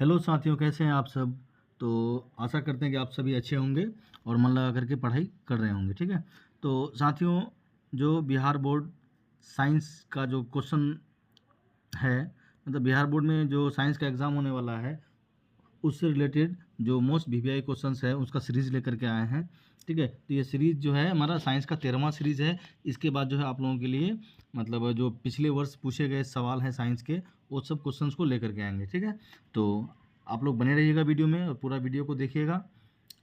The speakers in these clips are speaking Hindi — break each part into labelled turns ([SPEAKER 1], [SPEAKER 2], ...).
[SPEAKER 1] हेलो साथियों, कैसे हैं आप सब। तो आशा करते हैं कि आप सभी अच्छे होंगे और मन लगा करके पढ़ाई कर रहे होंगे। ठीक है। तो साथियों, जो बिहार बोर्ड साइंस का जो क्वेश्चन है, मतलब बिहार बोर्ड में जो साइंस का एग्ज़ाम होने वाला है, उससे रिलेटेड जो मोस्ट वीवीआई क्वेश्चंस है उसका सीरीज़ लेकर के आए हैं। ठीक है। तो ये सीरीज़ जो है हमारा साइंस का 13वां सीरीज़ है। इसके बाद जो है आप लोगों के लिए मतलब जो पिछले वर्ष पूछे गए सवाल हैं साइंस के, वो सब क्वेश्चंस को लेकर के आएंगे। ठीक है। तो आप लोग बने रहिएगा वीडियो में और पूरा वीडियो को देखिएगा।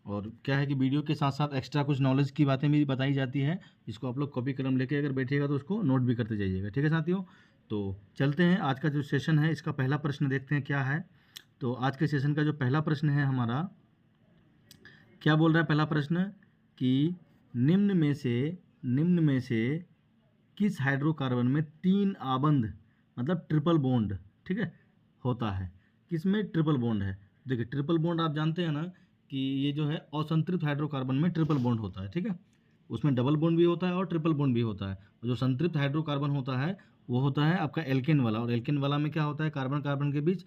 [SPEAKER 1] और क्या है कि वीडियो के साथ साथ एक्स्ट्रा कुछ नॉलेज की बातें भी बताई जाती है, इसको आप लोग कॉपी कलम लेके अगर बैठिएगा तो उसको नोट भी करते जाइएगा। ठीक है साथियों। तो चलते हैं, आज का जो सेशन है इसका पहला प्रश्न देखते हैं क्या है। तो आज के सेशन का जो पहला प्रश्न है हमारा, क्या बोल रहा है पहला प्रश्न कि निम्न में से किस हाइड्रोकार्बन में 3 आबंध मतलब ट्रिपल बॉन्ड, ठीक है, होता है। किसमें ट्रिपल बॉन्ड है। देखिए ट्रिपल बॉन्ड आप जानते हैं ना कि ये जो है असंतृप्त हाइड्रोकार्बन में ट्रिपल बॉन्ड होता है। ठीक है। उसमें डबल बॉन्ड भी होता है और ट्रिपल बॉन्ड भी होता है। और जो संतृप्त हाइड्रोकार्बन होता है वो होता है आपका एल्केन वाला, और एल्केन वाला में क्या होता है, कार्बन कार्बन के बीच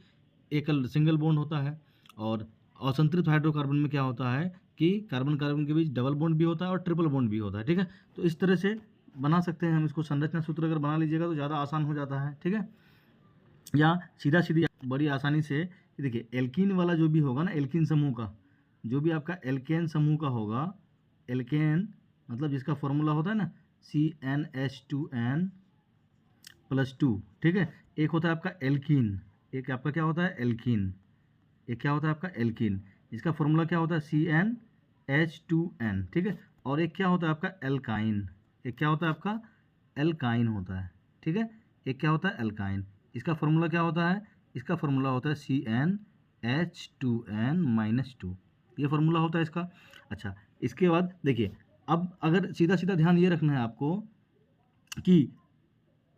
[SPEAKER 1] एकल सिंगल बॉन्ड होता है। और असंतृप्त हाइड्रोकार्बन में क्या होता है कि कार्बन कार्बन के बीच डबल बॉन्ड भी होता है और ट्रिपल बॉन्ड भी होता है। ठीक है। तो इस तरह से बना सकते हैं हम इसको, संरचना सूत्र अगर बना लीजिएगा तो ज़्यादा आसान हो जाता है। ठीक है। या सीधा सीधी बड़ी आसानी से देखिए, एल्कीन वाला जो भी होगा ना, एल्कीन समूह का जो भी आपका एल्केन समूह का होगा, एल्केन मतलब जिसका फॉर्मूला होता है ना CnH2n+2। ठीक है। एक होता है आपका एल्कीन, एक आपका क्या होता है एल्कीन, एक क्या होता है आपका एल्कीन, इसका फॉर्मूला क्या होता है CnH2n। ठीक है। और एक क्या होता है आपका एल्काइन, एक क्या होता है आपका एल्काइन होता है। ठीक है। एक क्या होता है एल्काइन, इसका फॉर्मूला क्या होता है, इसका फॉर्मूला होता है CnH2n-2, ये फॉर्मूला होता है इसका। अच्छा, इसके बाद देखिए, अब अगर सीधा सीधा ध्यान ये रखना है आपको कि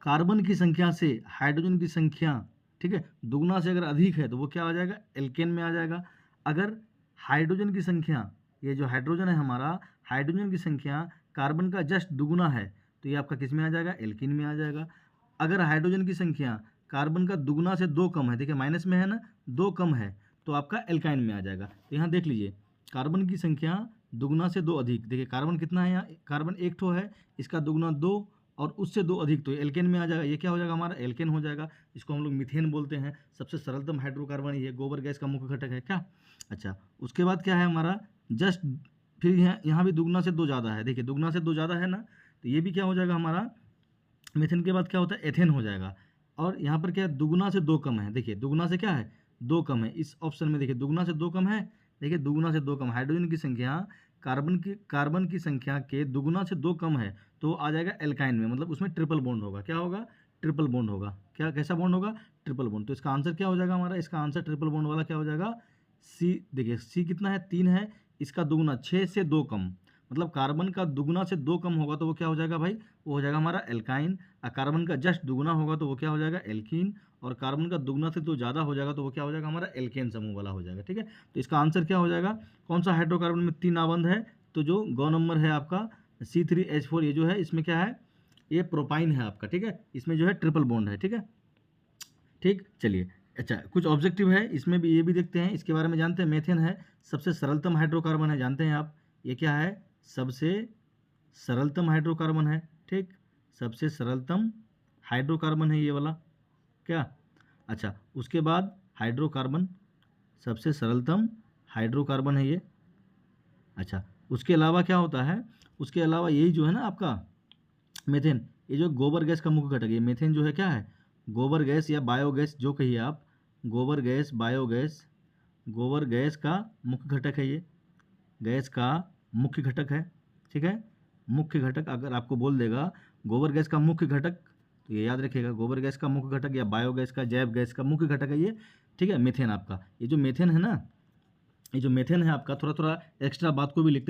[SPEAKER 1] कार्बन की संख्या से हाइड्रोजन की संख्या, ठीक है, दुगना से अगर अधिक है तो वो क्या आ जाएगा, एल्केन में आ जाएगा। अगर हाइड्रोजन की संख्या, ये जो हाइड्रोजन है हमारा, हाइड्रोजन की संख्या कार्बन का जस्ट दुगुना है तो ये आपका किस में आ जाएगा, एल्कीन में आ जाएगा। अगर हाइड्रोजन की संख्या कार्बन का दुगुना से 2 कम है, देखिए माइनस में है ना, 2 कम है तो आपका एल्काइन में आ जाएगा। तो यहाँ देख लीजिए, कार्बन की संख्या दुगुना से 2 अधिक, देखिए कार्बन कितना है यहाँ, कार्बन एक ठो है, इसका दुगुना 2 और उससे 2 अधिक तो एल्केन में आ जाएगा। ये क्या हो जाएगा हमारा, एल्केन हो जाएगा। इसको हम लोग मीथेन बोलते हैं, सबसे सरलतम हाइड्रोकार्बन ये गोबर गैस का मुख्य घटक है क्या। अच्छा, उसके बाद क्या है हमारा, जस्ट फिर यहाँ भी दुगना से 2 ज़्यादा है, देखिए दुगना से 2 ज़्यादा है ना, तो ये भी क्या हो जाएगा हमारा, मीथेन के बाद क्या होता है, एथेन हो जाएगा। और यहाँ पर क्या है, दुगुना से 2 कम है, देखिए दुगुना से क्या है, 2 कम है इस ऑप्शन में, देखिए दुगुना से 2 कम है, देखिए दुगुना से 2 कम, हाइड्रोजन की संख्या कार्बन की संख्या के दुगुना से 2 कम है तो आ जाएगा एल्काइन में, मतलब उसमें ट्रिपल बॉन्ड होगा। क्या होगा, ट्रिपल बॉन्ड होगा। क्या, कैसा बॉन्ड होगा, ट्रिपल बॉन्ड। तो इसका आंसर क्या हो जाएगा हमारा, इसका आंसर ट्रिपल बॉन्ड वाला क्या हो जाएगा, सी। देखिए सी कितना है, 3 है, इसका दुगुना 6 से 2 कम, मतलब कार्बन का दुगुना से 2 कम होगा तो वो क्या हो जाएगा भाई, वो हो जाएगा हमारा एल्काइन। और कार्बन का जस्ट दुगुना होगा तो वो क्या हो जाएगा, एल्कीन। और कार्बन का दुगुना से तो ज़्यादा हो जाएगा तो वो क्या हो जाएगा हमारा, एल्केन समूह वाला हो जाएगा। ठीक है। तो इसका आंसर क्या हो जाएगा, कौन सा हाइड्रोकार्बन में 3 आबंध है, तो जो गौ नंबर है आपका C3H4, ये जो है इसमें क्या है, ये प्रोपाइन है आपका। ठीक है। इसमें जो है ट्रिपल बॉन्ड है। ठीक है। ठीक, चलिए। अच्छा, कुछ ऑब्जेक्टिव है इसमें भी, ये भी देखते हैं, इसके बारे में जानते हैं। मेथेन है सबसे सरलतम हाइड्रोकार्बन है, जानते हैं आप, ये क्या है, सबसे सरलतम हाइड्रोकार्बन है। ठीक, सबसे सरलतम हाइड्रोकार्बन है ये वाला, क्या। अच्छा, उसके बाद हाइड्रोकार्बन, सबसे सरलतम हाइड्रोकार्बन है ये। अच्छा, उसके अलावा क्या होता है, उसके अलावा यही जो है ना आपका मेथेन, ये जो गोबर गैस का मुख्य घटक है, मेथेन जो है क्या है, गोबर गैस या बायोगैस जो कहिए आप, गोबर गैस, बायोगैस, गोबर गैस का मुख्य घटक है ये, गैस का मुख्य घटक है। ठीक है। मुख्य घटक अगर आपको बोल देगा गोबर गैस का मुख्य घटक, तो ये याद रखिएगा, गोबर गैस का मुख्य घटक या बायोगैस का, जैव गैस का मुख्य घटक है ये। ठीक है। मीथेन आपका, ये जो मीथेन है ना, ये जो मेथेन है आपका, थोड़ा थोड़ा एक्स्ट्रा बात को भी लिख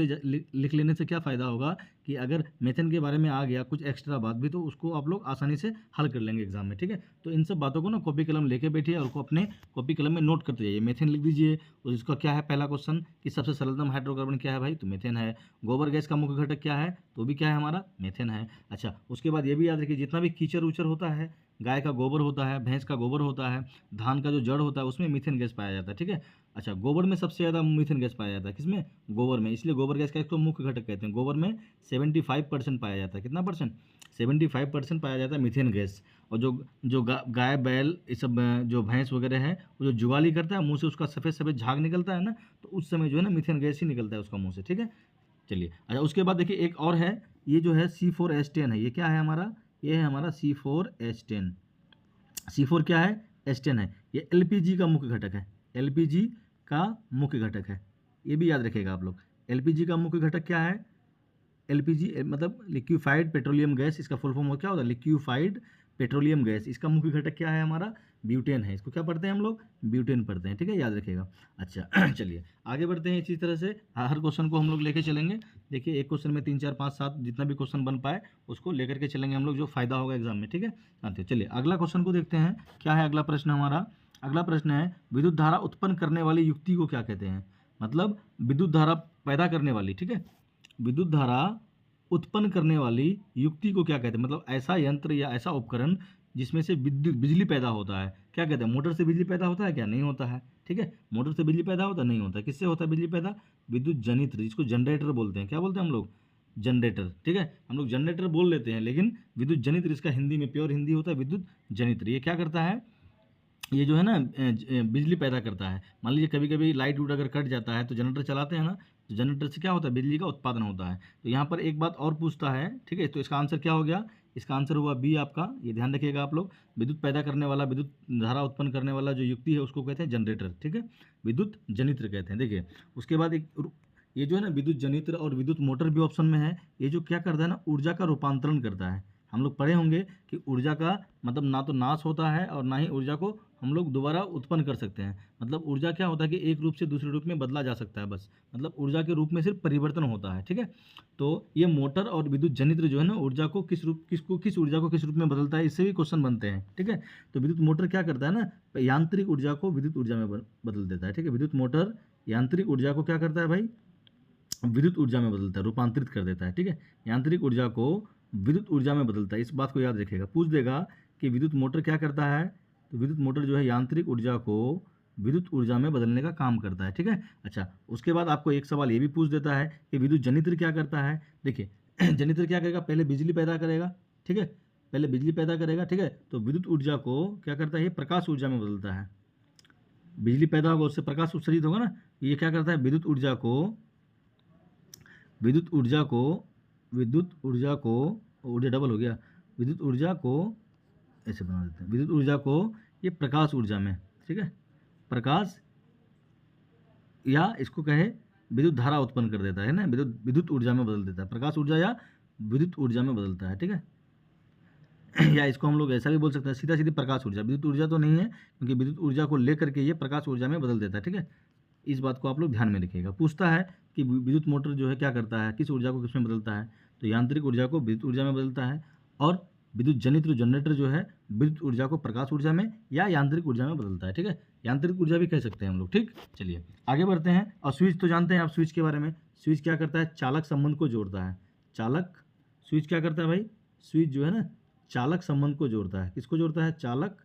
[SPEAKER 1] लेने से क्या फ़ायदा होगा कि अगर मेथेन के बारे में आ गया कुछ एक्स्ट्रा बात भी तो उसको आप लोग आसानी से हल कर लेंगे एग्जाम में, ठीक है। तो इन सब बातों को ना कॉपी कलम लेके बैठिए और को अपने कॉपी कलम में नोट करते जाइए। मेथेन लिख दीजिए और इसका क्या है पहला क्वेश्चन कि सबसे सरलतम हाइड्रोकार्बन क्या है भाई, तो मेथेन है। गोबर गैस का मुख्य घटक क्या है, तो भी क्या है हमारा, मेथेन है। अच्छा, उसके बाद ये भी याद रखिए जितना भी कीचड़ उचड़ होता है, गाय का गोबर होता है, भैंस का गोबर होता है, धान का जो जड़ होता है उसमें मीथेन गैस पाया जाता है, ठीक है। अच्छा, गोबर में सबसे ज़्यादा मीथेन गैस पाया जाता है, किसमें, गोबर में, इसलिए गोबर गैस का इसको मुख्य घटक कहते हैं। गोबर में 75% पाया जाता है, कितना परसेंट, 75% पाया जाता है मीथेन गैस। और जो गाय बैल ये सब जो भैंस वगैरह है वो जो जुगाली करता है मुंह से उसका सफ़ेद सफ़ेद झाग निकलता है ना, तो उस समय जो है ना मीथेन गैस ही निकलता है उसका मुंह से, ठीक है। चलिए, अच्छा उसके बाद देखिए एक और है, ये जो है C4H10 है, ये क्या है हमारा, ये है हमारा C4H10। C4 क्या है, H10 है। ये LPG का मुख्य घटक है, LPG का मुख्य घटक है, ये भी याद रखिएगा आप लोग। LPG का मुख्य घटक क्या है, LPG मतलब लिक्विफाइड पेट्रोलियम गैस, इसका फुल फॉर्म क्या होता है, लिक्विफाइड पेट्रोलियम गैस। इसका मुख्य घटक क्या है हमारा, ब्यूटेन है। इसको क्या पढ़ते हैं हम लोग, ब्यूटेन पढ़ते हैं, ठीक है, याद रखिएगा। अच्छा चलिए आगे बढ़ते हैं। इसी तरह से हर क्वेश्चन को हम लोग लेके चलेंगे। देखिए एक क्वेश्चन में 3 4 5 7 जितना भी क्वेश्चन बन पाए उसको लेकर के चलेंगे हम लोग, जो फायदा होगा एग्जाम में, ठीक है। आते चलिए अगला क्वेश्चन को देखते हैं। क्या है अगला प्रश्न हमारा, अगला प्रश्न है विद्युत धारा उत्पन्न करने वाली युक्ति को क्या कहते हैं। मतलब विद्युत धारा पैदा करने वाली, ठीक है, विद्युत धारा उत्पन्न करने वाली युक्ति को क्या कहते हैं। मतलब ऐसा यंत्र या ऐसा उपकरण जिसमें से विद्युत बिजली पैदा होता है, क्या कहते हैं। मोटर से बिजली पैदा होता है क्या, नहीं होता है, ठीक है। मोटर से बिजली पैदा होता नहीं होता, किससे होता है बिजली पैदा, विद्युत जनित्र, जिसको जनरेटर बोलते हैं। क्या बोलते हैं हम लोग, जनरेटर, ठीक है। हम लोग जनरेटर बोल लेते हैं लेकिन विद्युत जनित्र इसका हिंदी में प्योर हिंदी होता है विद्युत जनित्र। ये क्या करता है, ये जो है ना बिजली पैदा करता है। मान लीजिए कभी कभी लाइट वूट अगर कट जाता है तो जनरेटर चलाते हैं ना, तो जनरेटर से क्या होता है, बिजली का उत्पादन होता है। तो यहाँ पर एक बात और पूछता है, ठीक है, तो इसका आंसर क्या हो गया, इसका आंसर हुआ बी आपका। ये ध्यान रखिएगा आप लोग, विद्युत पैदा करने वाला, विद्युत धारा उत्पन्न करने वाला जो युक्ति है उसको कहते हैं जनरेटर, ठीक है, विद्युत जनित्र कहते हैं। देखिए उसके बाद एक ये जो है ना विद्युत जनित्र और विद्युत मोटर भी ऑप्शन में है। ये जो क्या करता है ना, ऊर्जा का रूपांतरण करता है। हम लोग पढ़े होंगे कि ऊर्जा का मतलब ना तो नाश होता है और ना ही ऊर्जा को हम लोग दोबारा उत्पन्न कर सकते हैं। मतलब ऊर्जा क्या होता है कि एक रूप से दूसरे रूप में बदला जा सकता है, बस मतलब ऊर्जा के रूप में सिर्फ परिवर्तन होता है, ठीक है। तो ये मोटर और विद्युत जनित्र जो है ना ऊर्जा को किस ऊर्जा को किस रूप में बदलता है, इससे भी क्वेश्चन बनते हैं, ठीक है। तो विद्युत मोटर क्या करता है ना, यांत्रिक ऊर्जा को विद्युत ऊर्जा में बदल देता है, ठीक है। विद्युत मोटर यांत्रिक ऊर्जा को क्या करता है भाई, विद्युत ऊर्जा में बदलता है, रूपांतरित कर देता है, ठीक है। यांत्रिक ऊर्जा को विद्युत ऊर्जा में बदलता है, इस बात को याद रखिएगा। पूछ देगा कि विद्युत मोटर क्या करता है, तो विद्युत मोटर जो है यांत्रिक ऊर्जा को विद्युत ऊर्जा में बदलने का काम करता है, ठीक है। अच्छा उसके बाद आपको एक सवाल ये भी पूछ देता है कि विद्युत जनित्र क्या करता है। देखिए जनित्र क्या करेगा, पहले बिजली पैदा करेगा, ठीक है, पहले बिजली पैदा करेगा, ठीक है। तो विद्युत ऊर्जा को क्या करता है, ये प्रकाश ऊर्जा में बदलता है। बिजली पैदा होगा उससे प्रकाश उत्सर्जित होगा ना, ये क्या करता है, विद्युत ऊर्जा को विद्युत ऊर्जा को विद्युत ऊर्जा को ऊर्जा डबल हो गया, विद्युत ऊर्जा को ऐसे बना देते हैं, विद्युत ऊर्जा को ये प्रकाश ऊर्जा में, ठीक है, प्रकाश या इसको कहे विद्युत धारा उत्पन्न कर देता है ना, विद्युत विद्युत ऊर्जा में बदल देता है, प्रकाश ऊर्जा या विद्युत ऊर्जा में बदलता है, ठीक है। या इसको हम लोग ऐसा भी बोल सकते हैं, सीधा सीधी प्रकाश ऊर्जा, विद्युत ऊर्जा तो नहीं है क्योंकि विद्युत ऊर्जा को लेकर के ये प्रकाश ऊर्जा में बदल देता है, ठीक है। इस बात को आप लोग ध्यान में रखिएगा। पूछता है कि विद्युत मोटर जो है क्या करता है, किस ऊर्जा को किस में बदलता है, तो यांत्रिक ऊर्जा को विद्युत ऊर्जा में बदलता है और विद्युत जनित्र जनरेटर जो है विद्युत ऊर्जा को प्रकाश ऊर्जा में या यांत्रिक ऊर्जा में बदलता है, ठीक है, यांत्रिक ऊर्जा भी कह सकते हैं हम लोग, ठीक। चलिए आगे बढ़ते हैं। और स्विच तो जानते हैं आप स्विच के बारे में, स्विच क्या करता है, चालक संबंध को जोड़ता है। चालक स्विच क्या करता है भाई, स्विच जो है ना चालक संबंध को जोड़ता है, किसको जोड़ता है, चालक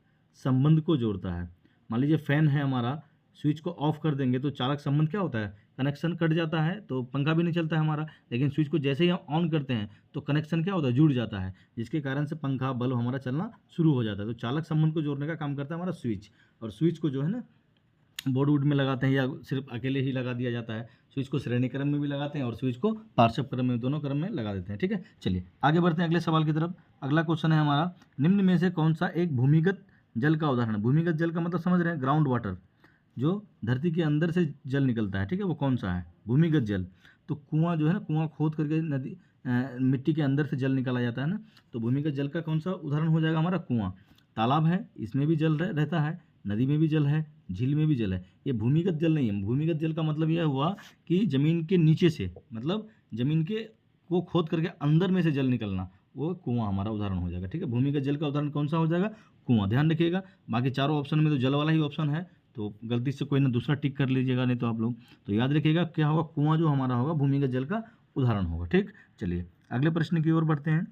[SPEAKER 1] संबंध को जोड़ता है। मान लीजिए फैन है हमारा, स्विच को ऑफ कर देंगे तो चालक संबंध क्या होता है, कनेक्शन कट जाता है तो पंखा भी नहीं चलता है हमारा। लेकिन स्विच को जैसे ही हम ऑन करते हैं तो कनेक्शन क्या होता है, जुड़ जाता है, जिसके कारण से पंखा बल्ब हमारा चलना शुरू हो जाता है। तो चालक संबंध को जोड़ने का काम करता है हमारा स्विच। और स्विच को जो है ना बोर्ड वुड में लगाते हैं या सिर्फ अकेले ही लगा दिया जाता है। स्विच को श्रेणी क्रम में भी लगाते हैं और स्विच को पार्श्व क्रम में, दोनों क्रम में लगा देते हैं, ठीक है। चलिए आगे बढ़ते हैं अगले सवाल की तरफ। अगला क्वेश्चन है हमारा, निम्न में से कौन सा एक भूमिगत जल का उदाहरण है। भूमिगत जल का मतलब समझ रहे हैं, ग्राउंड वाटर, जो धरती के अंदर से जल निकलता है, ठीक है, वो कौन सा है, भूमिगत जल। तो कुआं जो है ना, कुआं खोद करके नदी मिट्टी के अंदर से जल निकाला जाता है ना, तो भूमिगत जल का कौन सा उदाहरण हो जाएगा हमारा, कुआं। तालाब है, इसमें भी जल रहता है, नदी में भी जल है, झील में भी जल है। ये भूमिगत जल नहीं है। भूमिगत जल का मतलब यह हुआ कि ज़मीन के नीचे से, मतलब ज़मीन के वो खोद करके अंदर में से जल निकलना, वो कुआं हमारा उदाहरण हो जाएगा। ठीक है, भूमिगत जल का उदाहरण कौन सा हो जाएगा? कुआं। ध्यान रखिएगा, बाकी चारों ऑप्शन में तो जल वाला ही ऑप्शन है, तो गलती से कोई ना दूसरा टिक कर लीजिएगा, नहीं तो आप लोग तो याद रखिएगा क्या होगा, कुआं जो हमारा होगा भूमिगत जल का उदाहरण होगा। ठीक, चलिए अगले प्रश्न की ओर बढ़ते हैं।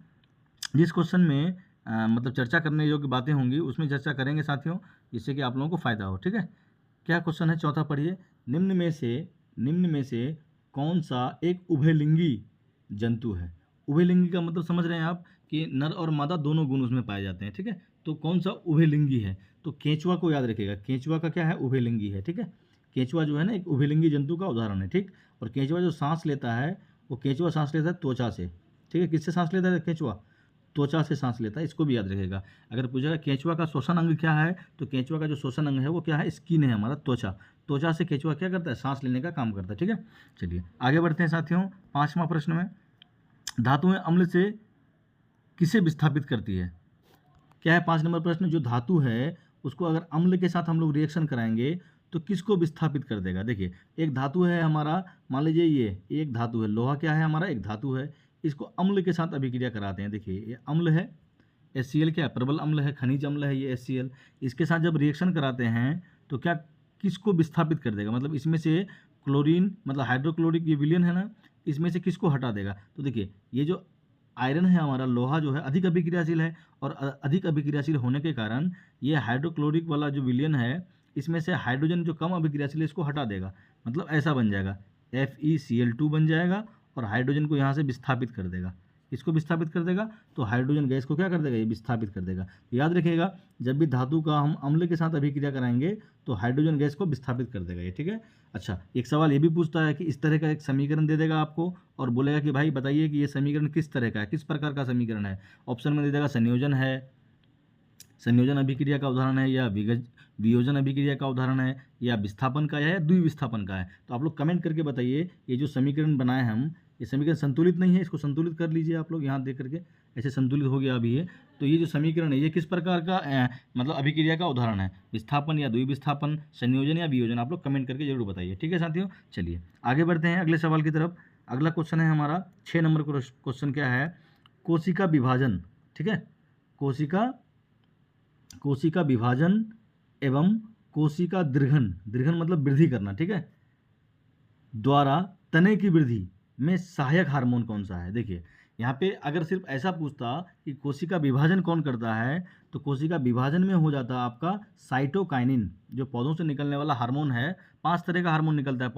[SPEAKER 1] जिस क्वेश्चन में मतलब चर्चा करने योग्य बातें होंगी उसमें चर्चा करेंगे साथियों, जिससे कि आप लोगों को फायदा हो। ठीक है, क्या क्वेश्चन है? चौथा पढ़िए। निम्न में से कौन सा एक उभयलिंगी जंतु है? उभयलिंगी का मतलब समझ रहे हैं आप कि नर और मादा दोनों गुण उसमें पाए जाते हैं। ठीक है, तो कौन सा उभयलिंगी है? तो केंचुआ को याद रखिएगा, केंचुआ का क्या है? उभयलिंगी है। ठीक है, केंचुआ जो है ना एक उभयलिंगी जंतु का उदाहरण है। ठीक, और केंचुआ जो सांस लेता है, वो केंचुआ सांस लेता है त्वचा से। ठीक है, किससे सांस लेता है केंचुआ? त्वचा से सांस लेता है, इसको भी याद रखिएगा। अगर पूछेगा केंचुआ का श्वसन अंग क्या है, तो केंचुआ का जो श्वसन अंग है वो क्या है? स्किन है हमारा, त्वचा। त्वचा से केंचुआ क्या करता है? सांस लेने का काम करता है। ठीक है, चलिए आगे बढ़ते हैं साथियों। 5वां प्रश्न में, धातुएं अम्ल से किसे विस्थापित करती है? क्या है 5 नंबर प्रश्न? जो धातु है उसको अगर अम्ल के साथ हम लोग रिएक्शन कराएंगे तो किसको विस्थापित कर देगा? देखिए, एक धातु है हमारा, मान लीजिए ये एक धातु है, लोहा क्या है हमारा? एक धातु है। इसको अम्ल के साथ अभिक्रिया कराते हैं। देखिए ये अम्ल है, HCl क्या है? प्रबल अम्ल है, खनिज अम्ल है ये HCl। इसके साथ जब रिएक्शन कराते हैं तो क्या किसको विस्थापित कर देगा? मतलब इसमें से क्लोरीन, मतलब हाइड्रोक्लोरिक ये विलयन है ना, इसमें से किसको हटा देगा? तो देखिए ये जो आयरन है हमारा, लोहा जो है अधिक अभिक्रियाशील है, और अधिक अभिक्रियाशील होने के कारण ये हाइड्रोक्लोरिक वाला जो विलयन है, इसमें से हाइड्रोजन जो कम अभिक्रियाशील है इसको हटा देगा। मतलब ऐसा बन जाएगा, FeCl2 बन जाएगा, और हाइड्रोजन को यहाँ से विस्थापित कर देगा। इसको विस्थापित कर देगा, तो हाइड्रोजन गैस को क्या कर देगा? ये विस्थापित कर देगा। तो याद रखिएगा, जब भी धातु का हम अम्ल के साथ अभिक्रिया कराएंगे तो हाइड्रोजन गैस को विस्थापित कर देगा ये। ठीक है, अच्छा एक सवाल ये भी पूछता है कि इस तरह का एक समीकरण दे देगा आपको और बोलेगा कि भाई बताइए कि ये समीकरण किस तरह का है, किस प्रकार का समीकरण है। ऑप्शन में दे देगा संयोजन है, संयोजन अभिक्रिया का उदाहरण है, या वियोजन अभिक्रिया का उदाहरण है, या विस्थापन का है, या द्विविस्थापन का है। तो आप लोग कमेंट करके बताइए, ये जो समीकरण बनाए हम, ये समीकरण संतुलित नहीं है, इसको संतुलित कर लीजिए आप लोग यहाँ देख करके, ऐसे संतुलित हो गया अभी ये। तो ये जो समीकरण है ये किस प्रकार का मतलब अभिक्रिया का उदाहरण है? विस्थापन या द्विविस्थापन, संयोजन या वियोजन? आप लोग कमेंट करके जरूर बताइए। ठीक है साथियों, चलिए आगे बढ़ते हैं अगले सवाल की तरफ। अगला क्वेश्चन है हमारा 6 नंबर क्वेश्चन, क्या है? कोशिका विभाजन। ठीक है, कोशिका विभाजन एवं कोशिका दृघन, दृघन मतलब वृद्धि करना, ठीक है, द्वारा तने की वृद्धि में सहायक हार्मोन कौन सा है? देखिए यहाँ पे अगर सिर्फ ऐसा पूछता कि कोशिका विभाजन कौन करता है, तो कोशिका विभाजन में हो जाता आपका साइटोकाइनिन, जो पौधों से निकलने वाला हार्मोन है। 5 तरह का हार्मोन निकलता है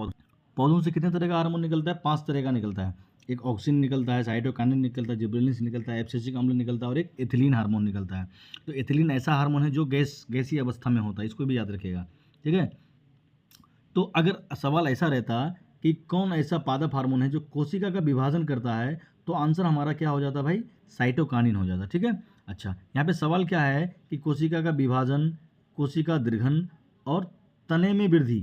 [SPEAKER 1] पौधों से। कितने तरह का हार्मोन निकलता है? 5 तरह का निकलता है। एक ऑक्सिन निकलता है, साइटोकाइनिन निकलता है, जिबरेलिन निकलता है, एब्सिसिक अम्ल निकलता है, और एक एथिलीन हार्मोन निकलता है। तो एथिलीन ऐसा हार्मोन है जो गैसीय अवस्था में होता है, इसको भी याद रखिएगा। ठीक है, तो अगर सवाल ऐसा रहता कि कौन ऐसा पादप हार्मोन है जो कोशिका का विभाजन करता है, तो आंसर हमारा क्या हो जाता भाई? साइटोकाइनिन हो जाता। ठीक है, अच्छा यहाँ पे सवाल क्या है कि कोशिका का विभाजन, कोशिका दृघन और तने में वृद्धि,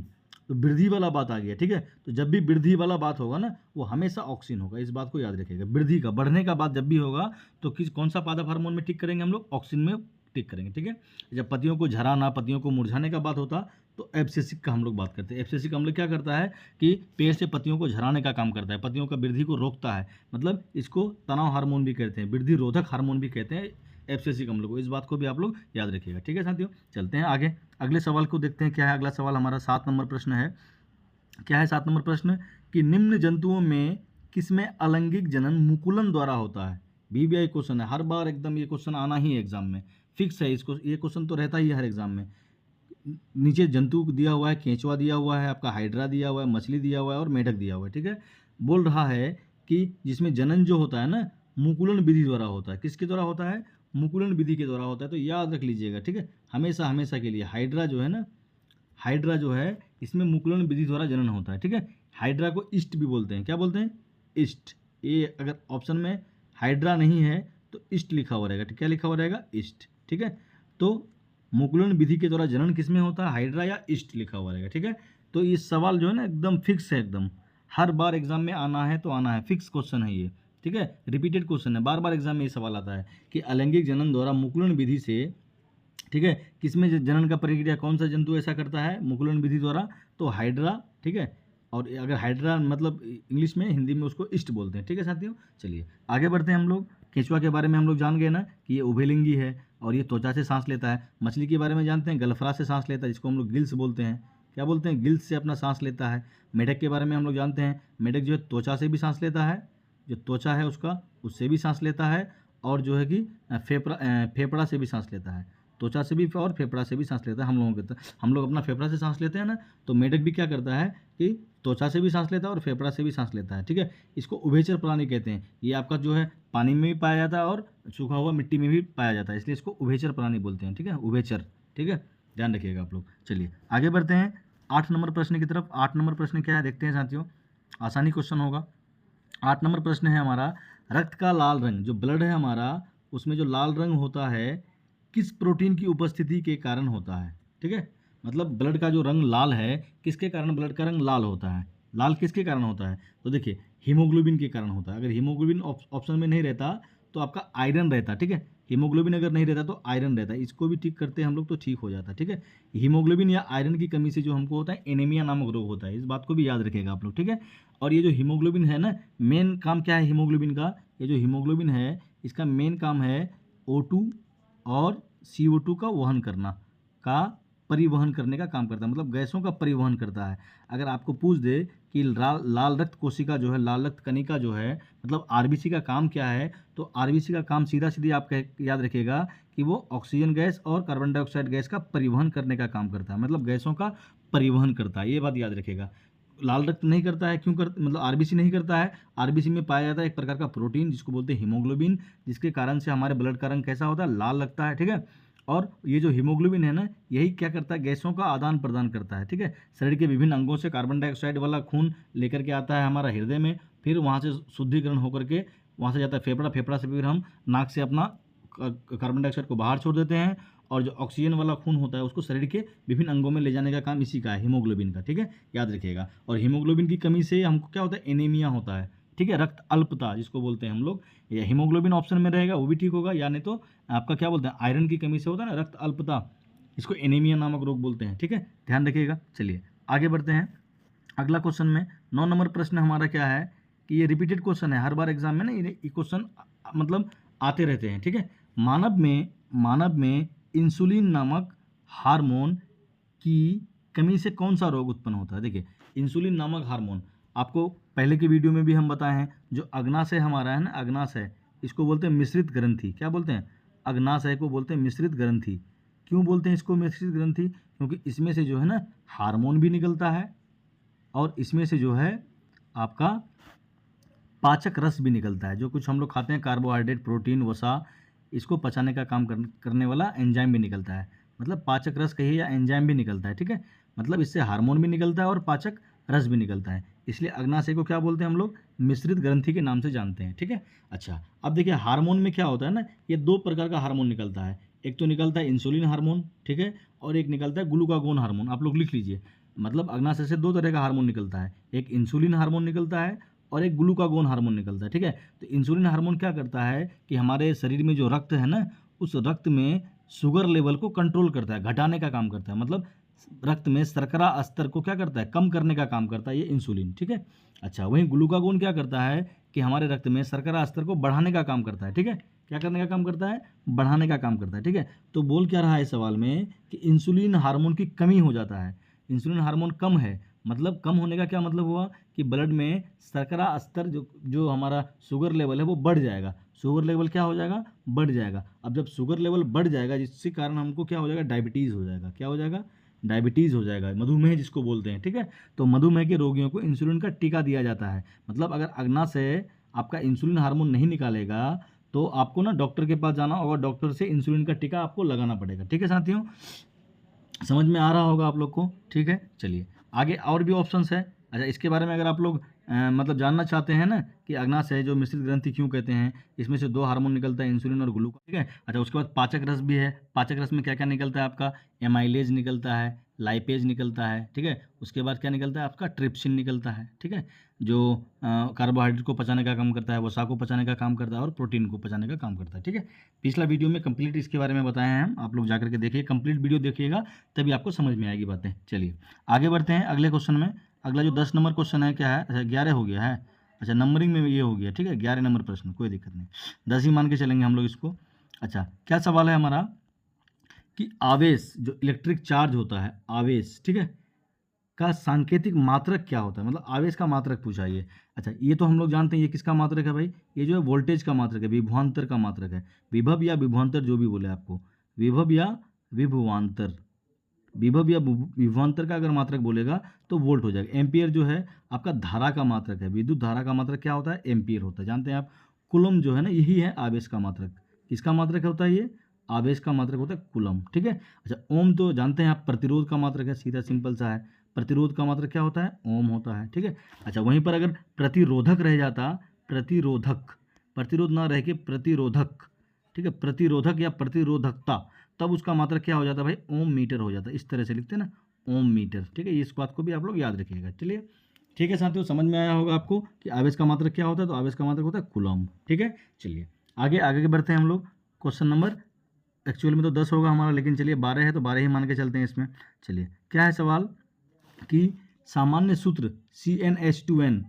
[SPEAKER 1] तो वृद्धि वाला बात आ गया। ठीक है, तो जब भी वृद्धि वाला बात होगा ना, वो हमेशा ऑक्सिन होगा, इस बात को याद रखिएगा। वृद्धि का, बढ़ने का बात जब भी होगा तो कौन सा पादप हार्मोन में टिक करेंगे हम लोग? ऑक्सिन में टिक करेंगे। ठीक है, जब पत्तियों को झराना, पत्तियों को मुरझाने का बात होता तो एब्सिसिक का हम लोग बात करते हैं। एब्सिसिक अम्ल क्या करता है कि पेड़ से पत्तियों को झराने का काम करता है, पत्तियों का वृद्धि को रोकता है, मतलब इसको तनाव हार्मोन भी कहते हैं, वृद्धि रोधक हार्मोन भी कहते हैं एब्सिसिक अम्ल को। इस बात को भी आप लोग याद रखिएगा। ठीक है साथियों, चलते हैं आगे, अगले सवाल को देखते हैं। क्या है अगला सवाल? हमारा 7 नंबर प्रश्न है। क्या है 7 नंबर प्रश्न? कि निम्न जंतुओं में किसमें अलैंगिक जनन मुकुलन द्वारा होता है? BBI क्वेश्चन है, हर बार एकदम ये क्वेश्चन आना ही है एग्जाम में, फिक्स है इसको, ये क्वेश्चन तो रहता ही है हर एग्जाम में। नीचे जंतु दिया हुआ है, केंचुआ दिया हुआ है, आपका हाइड्रा दिया हुआ है, मछली दिया हुआ है, और मेढक दिया हुआ है। ठीक है, बोल रहा है कि जिसमें जनन जो होता है ना, मुकुलन विधि द्वारा होता है। किसके द्वारा होता है? मुकुलन विधि के द्वारा होता है। तो याद रख लीजिएगा। ठीक है, हमेशा हमेशा के लिए हाइड्रा जो है ना, हाइड्रा जो है इसमें मुकुलन विधि द्वारा जनन होता है। ठीक है, हाइड्रा को ईस्ट भी बोलते हैं। क्या बोलते हैं? ईस्ट। ये अगर ऑप्शन में हाइड्रा नहीं है तो ईस्ट लिखा हुआ रहेगा। क्या लिखा हुआ रहेगा? ईस्ट। ठीक है, तो मुकुलन विधि के द्वारा जनन किसमें होता है? हाइड्रा या ईस्ट लिखा हुआ रहेगा। ठीक है, तो ये सवाल जो है ना एकदम फिक्स है, एकदम हर बार एग्जाम में आना है तो आना है, फिक्स क्वेश्चन है ये। ठीक है, रिपीटेड क्वेश्चन है, बार बार एग्जाम में ये सवाल आता है कि अलैंगिक जनन द्वारा मुकुलन विधि से, ठीक है, किसमें जनन का प्रक्रिया कौन सा जंतु ऐसा करता है मुकुलन विधि द्वारा? तो हाइड्रा। ठीक है, और अगर हाइड्रा मतलब इंग्लिश में, हिंदी में उसको ईस्ट बोलते हैं। ठीक है साथियों, चलिए आगे बढ़ते हैं हम लोग। केंचुआ के बारे में हम लोग जान गए ना कि ये उभयलिंगी है और ये त्वचा से सांस लेता है। मछली के बारे में जानते हैं, गलफरा से सांस लेता है, जिसको हम लोग गिल्स बोलते हैं। क्या बोलते हैं? गिल्स से अपना सांस लेता है। मेढक के बारे में हम लोग जानते हैं, मेढक जो है त्वचा से भी सांस लेता है, जो त्वचा है उसका उससे भी सांस लेता है, और जो है कि फेफड़ा से भी सांस लेता है। त्वचा से भी और फेफड़ा से भी सांस लेता है। हम लोग अपना फेफड़ा से सांस लेते हैं ना, तो मेढक भी क्या करता है कि त्वचा से भी सांस लेता है और फेफड़ा से भी सांस लेता है। ठीक है, इसको उभयचर प्राणी कहते हैं। ये आपका जो है पानी में भी पाया जाता है और सूखा हुआ मिट्टी में भी पाया जाता है, इसलिए इसको उभयचर प्राणी बोलते हैं। ठीक है, उभयचर। ठीक है, ध्यान रखिएगा आप लोग। चलिए आगे बढ़ते हैं 8 नंबर प्रश्न की तरफ। 8 नंबर प्रश्न क्या है देखते हैं साथियों, आसानी क्वेश्चन होगा। 8 नंबर प्रश्न है हमारा, रक्त का लाल रंग, जो ब्लड है हमारा, उसमें जो लाल रंग होता है किस प्रोटीन की उपस्थिति के कारण होता है? ठीक है, मतलब ब्लड का जो रंग लाल है, किसके कारण ब्लड का रंग लाल होता है? लाल किसके कारण होता है? तो देखिए, हीमोग्लोबिन के कारण होता है। अगर हीमोग्लोबिन ऑप्शन में नहीं रहता तो आपका आयरन रहता। ठीक है, हीमोग्लोबिन अगर नहीं रहता तो आयरन रहता है। इसको भी ठीक करते हैं हम लोग तो ठीक हो जाता है। ठीक है, हीमोग्लोबिन या आयरन की कमी से जो हमको होता है एनीमिया नामक रोग होता है। इस बात को भी याद रखिएगा आप लोग। ठीक है, और ये जो हीमोग्लोबिन है ना, मेन काम क्या है हीमोग्लोबिन का? ये जो हीमोग्लोबिन है इसका मेन काम है O2 और CO2 का वहन करना, का परिवहन करने का काम करता है, मतलब गैसों का परिवहन करता है। अगर आपको पूछ दे कि लाल रक्त कोशिका जो है, लाल रक्त कणिका जो है, मतलब आरबीसी का काम क्या है, तो आरबीसी का काम सीधा सीधी आप याद रखिएगा कि वो ऑक्सीजन गैस और कार्बन डाइऑक्साइड गैस का परिवहन करने का काम करता है, मतलब गैसों का परिवहन करता है। ये बात याद रखिएगा। लाल रक्त नहीं करता है, क्यों मतलब आरबीसी नहीं करता है। आरबीसी में पाया जाता है एक प्रकार का प्रोटीन जिसको बोलते हैं हीमोग्लोबिन, जिसके कारण से हमारे ब्लड का रंग कैसा होता है? लाल लगता है। ठीक है, और ये जो हीमोग्लोबिन है ना, यही क्या करता है? गैसों का आदान प्रदान करता है। ठीक है, शरीर के विभिन्न अंगों से कार्बन डाइऑक्साइड वाला खून लेकर के आता है हमारा हृदय में, फिर वहाँ से शुद्धिकरण होकर के वहाँ से जाता है फेफड़ा, फेफड़ा से फिर हम नाक से अपना कार्बन डाइऑक्साइड को बाहर छोड़ देते हैं, और जो ऑक्सीजन वाला खून होता है उसको शरीर के विभिन्न अंगों में ले जाने का काम इसी का है, हीमोग्लोबिन का। ठीक है, याद रखिएगा। और हीमोग्लोबिन की कमी से हमको क्या होता है? एनीमिया होता है। ठीक है, रक्त अल्पता जिसको बोलते हैं हम लोग, या हीमोग्लोबिन ऑप्शन में रहेगा वो भी ठीक होगा, या नहीं तो आपका क्या बोलते हैं, आयरन की कमी से होता है ना रक्त अल्पता, इसको एनीमिया नामक रोग बोलते हैं। ठीक है, ध्यान रखिएगा। चलिए आगे बढ़ते हैं अगला क्वेश्चन में। 9 नंबर प्रश्न हमारा क्या है कि ये रिपीटेड क्वेश्चन है, हर बार एग्जाम में ना ये क्वेश्चन मतलब आते रहते हैं। ठीक है, मानव में इंसुलिन नामक हार्मोन की कमी से कौन सा रोग उत्पन्न होता है? देखिए, इंसुलिन नामक हार्मोन आपको पहले के वीडियो में भी हम बताए हैं, जो अग्नाशय हमारा है ना, अग्नाशय, इसको बोलते हैं मिश्रित ग्रंथि। क्या बोलते हैं? अग्नाशय को बोलते हैं मिश्रित ग्रंथि। क्यों बोलते हैं इसको मिश्रित ग्रंथि? क्योंकि इसमें से जो है ना हार्मोन भी निकलता है, और इसमें से जो है आपका पाचक रस भी निकलता है। जो कुछ हम लोग खाते हैं कार्बोहाइड्रेट, प्रोटीन, वसा, इसको पचाने का काम करने वाला एंजाइम भी निकलता है, मतलब पाचक रस कहिए या एंजाइम भी निकलता है। ठीक है, मतलब इससे हार्मोन भी निकलता है और पाचक रस भी निकलता है, इसलिए अग्नाशय को क्या बोलते हैं हम लोग? मिश्रित ग्रंथि के नाम से जानते हैं। ठीक है, अच्छा अब देखिए हार्मोन में क्या होता है ना, ये 2 प्रकार का हार्मोन निकलता है। एक तो निकलता है इंसुलिन हार्मोन, ठीक है, और एक निकलता है ग्लूकागोन हार्मोन। आप लोग लिख लीजिए, मतलब अग्नाशय से 2 तरह का हार्मोन निकलता है, एक इंसुलिन हार्मोन निकलता है और एक ग्लूकागोन हार्मोन निकलता है। ठीक है, तो इंसुलिन हार्मोन क्या करता है कि हमारे शरीर में जो रक्त है ना, उस रक्त में शुगर लेवल को कंट्रोल करता है, घटाने का काम करता है, मतलब रक्त में शर्करा स्तर को क्या करता है? कम करने का काम करता है ये इंसुलिन। ठीक है, अच्छा वहीं ग्लूकागोन क्या करता है कि हमारे रक्त में शर्करा स्तर को बढ़ाने का काम करता है। ठीक है, क्या करने का काम करता है? बढ़ाने का काम करता है। ठीक है, तो बोल क्या रहा है इस सवाल में कि इंसुलिन हार्मोन की कमी हो जाता है, इंसुलिन हार्मोन कम है, मतलब कम होने का क्या मतलब हुआ कि ब्लड में शर्करा स्तर जो हमारा शुगर लेवल है वो बढ़ जाएगा। शुगर लेवल क्या हो जाएगा? बढ़ जाएगा। अब जब शुगर लेवल बढ़ जाएगा, जिसके कारण हमको क्या हो जाएगा? डायबिटीज़ हो जाएगा। क्या हो जाएगा? डायबिटीज़ हो जाएगा, मधुमेह जिसको बोलते हैं। ठीक है, तो मधुमेह के रोगियों को इंसुलिन का टीका दिया जाता है। मतलब अगर अग्नाशय आपका इंसुलिन हार्मोन नहीं निकालेगा तो आपको ना डॉक्टर के पास जाना होगा, डॉक्टर से इंसुलिन का टीका आपको लगाना पड़ेगा। ठीक है साथियों, समझ में आ रहा होगा आप लोग को? ठीक है, चलिए आगे और भी ऑप्शंस है। अच्छा, इसके बारे में अगर आप लोग मतलब जानना चाहते हैं ना कि अग्नाशय जो मिश्रित ग्रंथि क्यों कहते हैं, इसमें से 2 हार्मोन निकलता है, इंसुलिन और ग्लूकागोन। ठीक है, अच्छा उसके बाद पाचक रस भी है। पाचक रस में क्या क्या निकलता है आपका? एमाइलेज निकलता है, लाइपेज निकलता है। ठीक है, उसके बाद क्या निकलता है आपका? ट्रिप्सिन निकलता है। ठीक है, जो कार्बोहाइड्रेट को पचाने का काम करता है, वसा को पचाने का काम करता है और प्रोटीन को पचाने का काम करता है। ठीक है, पिछला वीडियो में कंप्लीट इसके बारे में बताए हैं हम, आप लोग जाकर के देखिए, कंप्लीट वीडियो देखिएगा तभी आपको समझ में आएगी बातें। चलिए आगे बढ़ते हैं अगले क्वेश्चन में। अगला जो 10 नंबर क्वेश्चन है क्या है, अच्छा 11 हो गया है, अच्छा नंबरिंग में ये हो गया, ठीक है 11 नंबर प्रश्न, कोई दिक्कत नहीं, 10 ही मान के चलेंगे हम लोग इसको। अच्छा क्या सवाल है हमारा कि आवेश जो इलेक्ट्रिक चार्ज होता है, आवेश ठीक है का सांकेतिक मात्रक क्या होता है, मतलब आवेश का मात्रक पूछा ये। अच्छा ये तो हम लोग जानते हैं ये किसका मात्रक है भाई, ये जो है वोल्टेज का मात्रक है, विभवांतर का मात्रक है, विभव या विभवांतर जो भी बोले आपको, विभव या विभवांतर, विभव या विभवांतर का अगर मात्रक बोलेगा तो वोल्ट हो जाएगा। एम्पियर जो है आपका धारा का मात्रक है, विद्युत धारा का मात्रक क्या होता है, एम्पियर होता है, जानते हैं आप। कुलम जो है ना यही है आवेश का मात्रक, किसका मात्रक होता है ये, आवेश का मात्रक होता है कुलम, ठीक है। अच्छा ओम तो जानते हैं आप प्रतिरोध का मात्रक है, सीधा सिंपल सा है, प्रतिरोध का मात्रक क्या होता है, ओम होता है, ठीक है। अच्छा वहीं पर अगर प्रतिरोधक रह जाता, प्रतिरोधक, प्रतिरोध ना रह के प्रतिरोधक, ठीक है, प्रतिरोधक या प्रतिरोधकता, तब उसका मात्रक क्या हो जाता भाई, ओम मीटर हो जाता, इस तरह से लिखते हैं ना, ओम मीटर, ठीक है। इस बात को भी आप लोग याद रखिएगा। चलिए ठीक है साथियों, समझ में आया होगा आपको कि आवेश का मात्रक क्या होता है, तो आवेश का मात्रक होता है कूलम, ठीक है। चलिए आगे आगे बढ़ते हैं हम लोग, क्वेश्चन नंबर एक्चुअल में तो 10 होगा हमारा, लेकिन चलिए 12 है तो 12 ही मान के चलते हैं इसमें। चलिए क्या है सवाल कि सामान्य सूत्र CnH2n